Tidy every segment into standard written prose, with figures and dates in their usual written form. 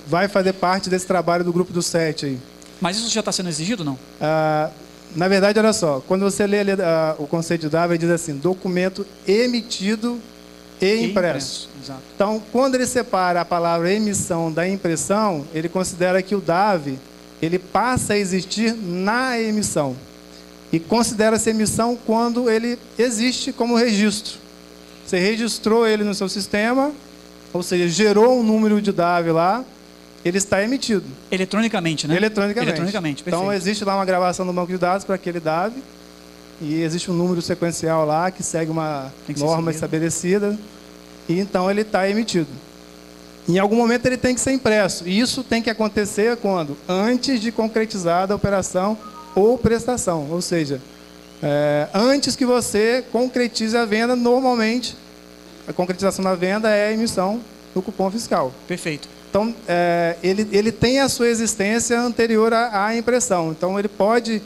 vai fazer parte desse trabalho do grupo dos 7 aí. Mas isso já está sendo exigido ou não? Na verdade, olha só, quando você lê ali, o conceito de DAV, ele diz assim, documento emitido e impresso. Exato. Então, quando ele separa a palavra emissão da impressão, ele considera que o DAV, ele passa a existir na emissão. E considera-se emissão quando ele existe como registro. Você registrou ele no seu sistema, ou seja, gerou um número de DAV lá, ele está emitido. Eletronicamente, né? Eletronicamente, perfeito. Então, existe lá uma gravação no banco de dados para aquele DAV, e existe um número sequencial lá que segue uma norma estabelecida, e então ele está emitido. Em algum momento ele tem que ser impresso, e isso tem que acontecer quando? Antes de concretizada a operação ou prestação, ou seja, antes que você concretize a venda, normalmente a concretização da venda é a emissão do cupom fiscal. Perfeito. Então, ele tem a sua existência anterior à impressão. Então, ele pode...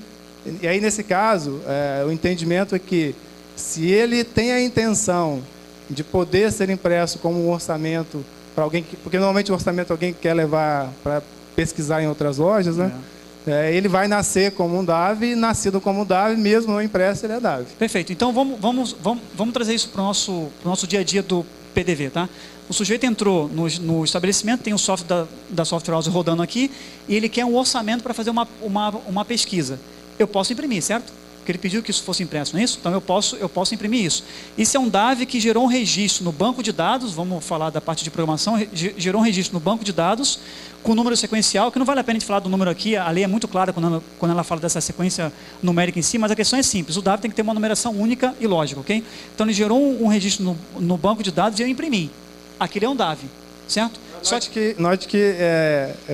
E aí, nesse caso, o entendimento é que, se ele tem a intenção de poder ser impresso como um orçamento para alguém... Porque, normalmente, o orçamento alguém quer levar para pesquisar em outras lojas, né? Ele vai nascer como um DAV, e nascido como um DAV, mesmo não impresso, ele é DAV. Perfeito. Então, vamos trazer isso para o nosso dia a dia do PDV, tá? O sujeito entrou no estabelecimento, tem o software da Software House rodando aqui, e ele quer um orçamento para fazer uma pesquisa. Eu posso imprimir, certo? Porque ele pediu que isso fosse impresso, não é isso? Então eu posso imprimir isso. Isso é um DAV que gerou um registro no banco de dados, vamos falar da parte de programação, gerou um registro no banco de dados com número sequencial, que não vale a pena a gente falar do número aqui, a lei é muito clara quando ela fala dessa sequência numérica em si, mas a questão é simples, o DAV tem que ter uma numeração única e lógica, ok? Então ele gerou um registro no banco de dados e eu imprimi. Aquele é um DAV, certo? Note que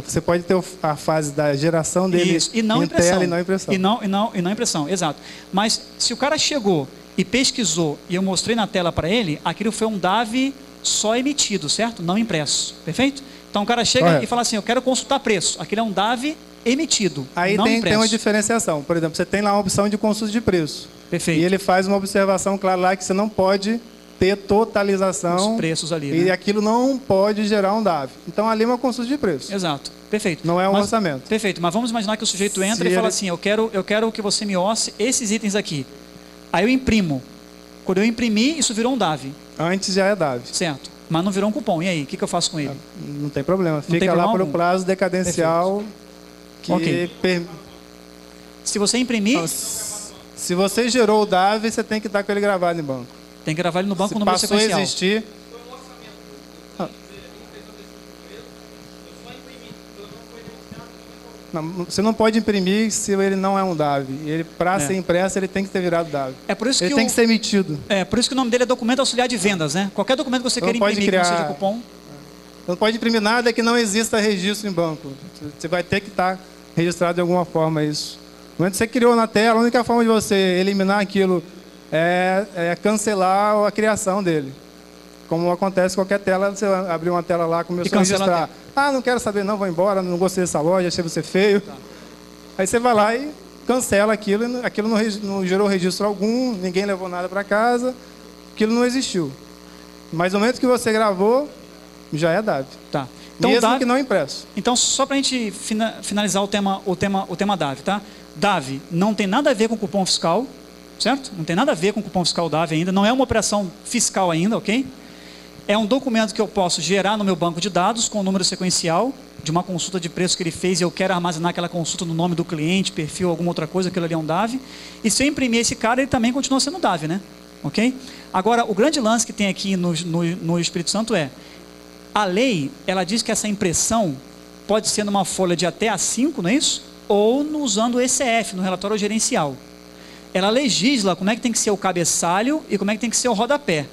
você pode ter a fase da geração dele e não em tela e não impressão. E não impressão, exato. Mas se o cara chegou e pesquisou e eu mostrei na tela para ele, aquilo foi um DAV só emitido, certo? Não impresso, perfeito? Então o cara chega e fala assim, eu quero consultar preço. Aquilo é um DAV emitido, aí não tem impresso. uma diferenciação. Por exemplo, você tem lá uma opção de consulta de preço. Perfeito. E ele faz uma observação clara lá que você não pode ter totalização, os preços ali, e né? aquilo não pode gerar um DAV. Então, ali é uma consulta de preço. Exato, perfeito. Não é um orçamento. Perfeito, mas vamos imaginar que o sujeito entra e fala assim, eu quero que você me orce esses itens aqui. Aí eu imprimo. Quando eu imprimir, isso virou um DAV. Antes já é DAV. Certo, mas não virou um cupom. E aí, o que eu faço com ele? Não tem problema. Fica lá por um prazo decadencial. Se você imprimir... Se você gerou o DAV, você tem que estar com ele gravado em banco. Tem que gravar ele no banco com o número sequencial. Se passou a existir... Não, você não pode imprimir se ele não é um DAV. Ele, para ser impresso, ele tem que ter virado DAV. Ele tem que ser emitido. Por isso que o nome dele é documento auxiliar de vendas, né? Qualquer documento que você queira imprimir que não seja cupom. Não pode imprimir nada que não exista registro em banco. Você vai ter que estar registrado de alguma forma isso. No momento que você criou na tela, a única forma de você eliminar aquilo é cancelar a criação dele. Como acontece com qualquer tela, você abriu uma tela lá, começou a registrar. Ah, não quero saber não, vou embora, não gostei dessa loja, achei você feio. Tá. Aí você vai lá e cancela aquilo, aquilo não gerou registro algum, ninguém levou nada para casa, aquilo não existiu. Mas no momento que você gravou, já é DAV. Tá. Então, mesmo que não impresso. Então, só para a gente finalizar o tema DAV, tá? DAV não tem nada a ver com cupom fiscal, certo? Não tem nada a ver com cupom fiscal DAV ainda, não é uma operação fiscal ainda, ok? É um documento que eu posso gerar no meu banco de dados com o número sequencial de uma consulta de preço que ele fez e eu quero armazenar aquela consulta no nome do cliente, perfil, alguma outra coisa, aquilo ali é um DAV. E se eu imprimir esse cara, ele também continua sendo DAV, né? Ok? Agora, o grande lance que tem aqui no Espírito Santo é, a lei, ela diz que essa impressão pode ser numa folha de até A5, não é isso? Ou usando o ECF, no relatório gerencial. Ela legisla como é que tem que ser o cabeçalho e como é que tem que ser o rodapé.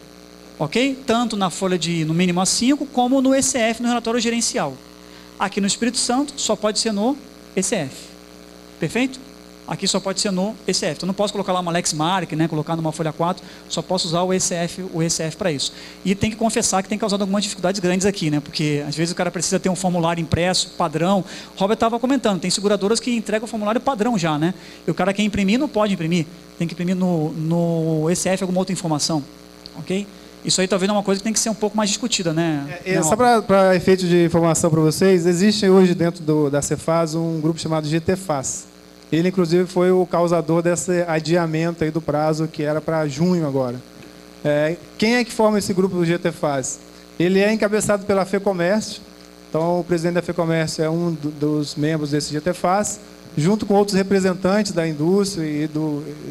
Ok? Tanto na folha de no mínimo A5, como no ECF, no relatório gerencial. Aqui no Espírito Santo, só pode ser no ECF. Perfeito? Aqui só pode ser no ECF. Então não posso colocar lá uma Lexmark, né, colocar numa folha 4, só posso usar o ECF para isso. E tem que confessar que tem causado algumas dificuldades grandes aqui, né, porque às vezes o cara precisa ter um formulário impresso, padrão. O Robert estava comentando, tem seguradoras que entregam o formulário padrão já, né? E o cara quer imprimir, não pode imprimir. Tem que imprimir no ECF alguma outra informação. Ok? Isso aí talvez é uma coisa que tem que ser um pouco mais discutida, né? Só para efeito de informação para vocês, existe hoje dentro da Cefaz um grupo chamado GTFAS. Ele, inclusive, foi o causador desse adiamento aí do prazo, que era para junho agora. Quem é que forma esse grupo do GTFAS? Ele é encabeçado pela FEComércio. Então, o presidente da FEComércio é um dos membros desse GTFAS, junto com outros representantes da indústria e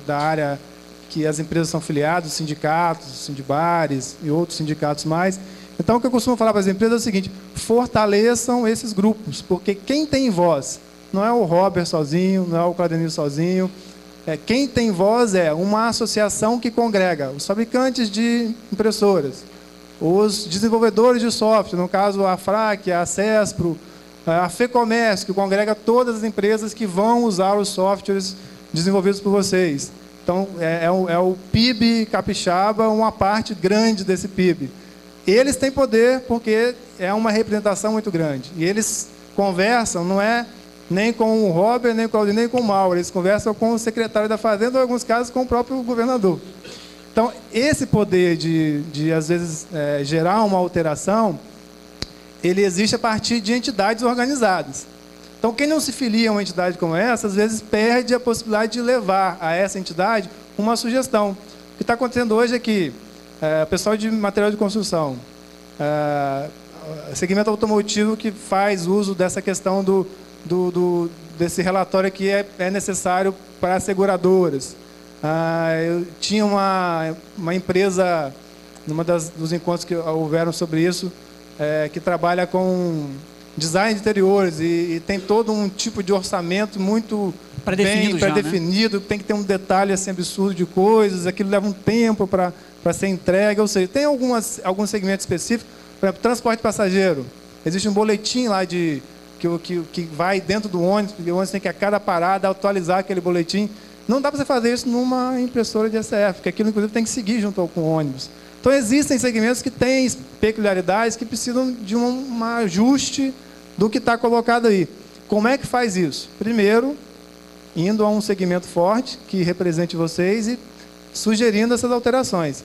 da área que as empresas são filiadas, sindicatos, sindibares e outros sindicatos mais. Então, o que eu costumo falar para as empresas é o seguinte: fortaleçam esses grupos, porque quem tem voz não é o Robert sozinho, não é o Claudenir sozinho. Quem tem voz é uma associação que congrega os fabricantes de impressoras, os desenvolvedores de software, no caso a FRAC, a CESPRO, a FEComércio, que congrega todas as empresas que vão usar os softwares desenvolvidos por vocês. Então, é o PIB capixaba, uma parte grande desse PIB. Eles têm poder porque é uma representação muito grande. E eles conversam, não é nem com o Robert, nem com o Claudinei, nem com o Mauro. Eles conversam com o secretário da Fazenda, ou em alguns casos, com o próprio governador. Então, esse poder de às vezes, gerar uma alteração, ele existe a partir de entidades organizadas. Então, quem não se filia a uma entidade como essa, às vezes perde a possibilidade de levar a essa entidade uma sugestão. O que está acontecendo hoje é que o pessoal de material de construção, segmento automotivo que faz uso dessa questão desse relatório que é necessário para as seguradoras. Eu tinha uma empresa, numa dos encontros que houveram sobre isso, que trabalha com design de interiores e tem todo um tipo de orçamento muito bem pré-definido, né? Tem que ter um detalhe assim, absurdo de coisas, aquilo leva um tempo para ser entregue, ou seja, tem alguns segmentos específicos. Por exemplo, transporte passageiro. Existe um boletim lá que vai dentro do ônibus, porque o ônibus tem que a cada parada atualizar aquele boletim. Não dá para você fazer isso numa impressora de SF, porque aquilo, inclusive, tem que seguir junto com o ônibus. Então, existem segmentos que têm peculiaridades que precisam de um ajuste do que está colocado aí. Como é que faz isso? Primeiro, indo a um segmento forte, que represente vocês, e sugerindo essas alterações.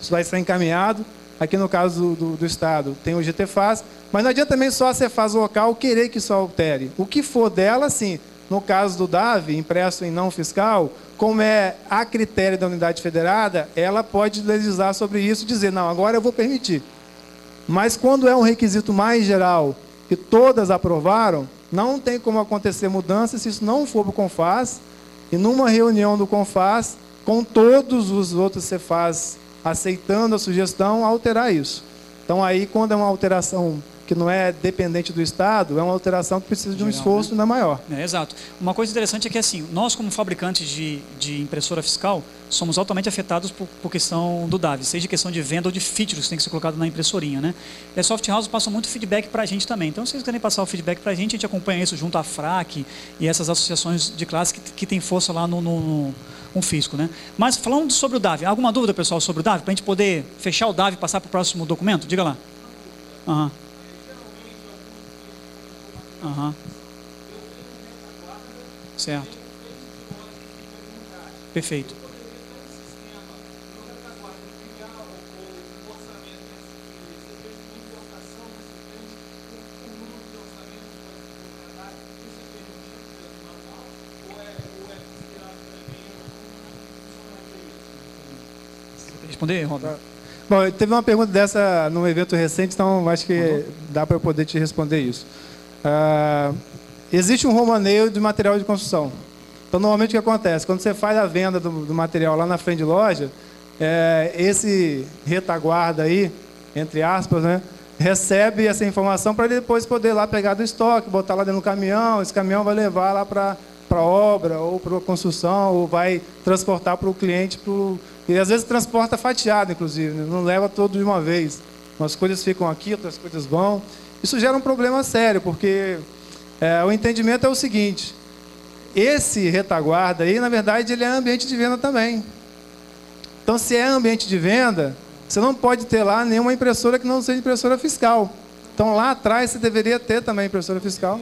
Isso vai ser encaminhado. Aqui no caso do Estado, tem o GTFAS, mas não adianta também só a Cefaz local querer que isso altere. O que for dela, sim. No caso do DAV, impresso em não fiscal, como é a critério da unidade federada, ela pode legislar sobre isso e dizer, não, agora eu vou permitir. Mas quando é um requisito mais geral, que todas aprovaram, não tem como acontecer mudança se isso não for para o CONFAS, e numa reunião do CONFAS, com todos os outros Cefaz aceitando a sugestão, alterar isso. Então, aí, quando é uma alteração que não é dependente do Estado, é uma alteração que precisa de um esforço ainda maior. Exato. Uma coisa interessante é que, assim, nós, como fabricantes de impressora fiscal, somos altamente afetados por questão do DAV, seja questão de venda ou de features que tem que ser colocado na impressorinha, né? E a Soft House passa muito feedback para a gente também. Então, se vocês querem passar o feedback para a gente acompanha isso junto à FRAC e essas associações de classe que tem força lá no fisco, né? Mas, falando sobre o DAV, alguma dúvida, pessoal, sobre o DAV? Para a gente poder fechar o DAV e passar para o próximo documento? Diga lá. Aham. Aham. Certo. Perfeito. Responder, Robert? Bom, teve uma pergunta dessa num evento recente, então acho que dá para eu poder te responder isso. Existe um romaneio de material de construção. Então, normalmente o que acontece? Quando você faz a venda do material lá na frente de loja, esse retaguarda aí, entre aspas, né, recebe essa informação para ele depois poder lá pegar do estoque, botar lá dentro do caminhão, esse caminhão vai levar lá para a obra, ou para a construção, ou vai transportar para o cliente. E às vezes transporta fatiado, inclusive, né? Não leva todo de uma vez. Umas coisas ficam aqui, outras coisas vão. Isso gera um problema sério, porque o entendimento é o seguinte: esse retaguarda aí, na verdade, ele é ambiente de venda também. Então, se é ambiente de venda, você não pode ter lá nenhuma impressora que não seja impressora fiscal. Então, lá atrás, você deveria ter também impressora fiscal.